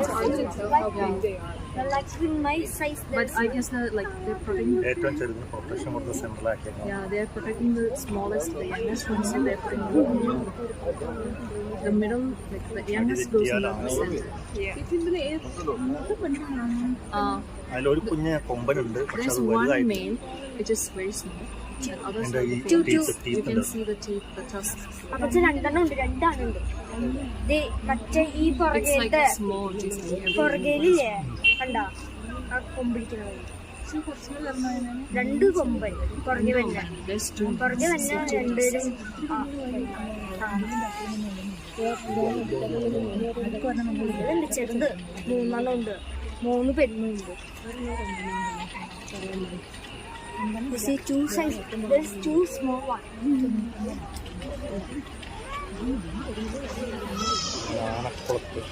how big they are. Like in my size. But I guess they're protecting. ഏറ്റവും ചെറുതിന് protection കൊടുത്ത് സെൻട്രലാക്കിയേക്കാം. Yeah, they're protecting the smallest, the youngest ones, and they're putting the middle, like the youngest goes in the center. അതിലൊരു കുഞ്ഞ് കൊമ്പനുണ്ട്, പക്ഷെ There's അത് one വലുതായിട്ട് male, which is very small. And others എൻ്റെ are ഈ big. You teeth can see the teeth, the tusks. അപ്പൊ രണ്ടെണ്ണം ഉണ്ട്, രണ്ടാണുണ്ട്. മറ്റേ ഈ It's like പുറകേത്തെ a small teeth. പുറകേലില്ലേ കണ്ടാ ആ കൊമ്പിടിക്കുന്നത് രണ്ട് കൊമ്പൻ പുറകെ വന്ന There's two. പുറകെ വന്ന രണ്ടുപേരും ഇതുണ്ട് ചെറുത്, മൂന്നെണ്ണം ഉണ്ട്, 3 പെണ്ണുണ്ട്. You see two size, there's two small one. ആനക്കുളത്ത്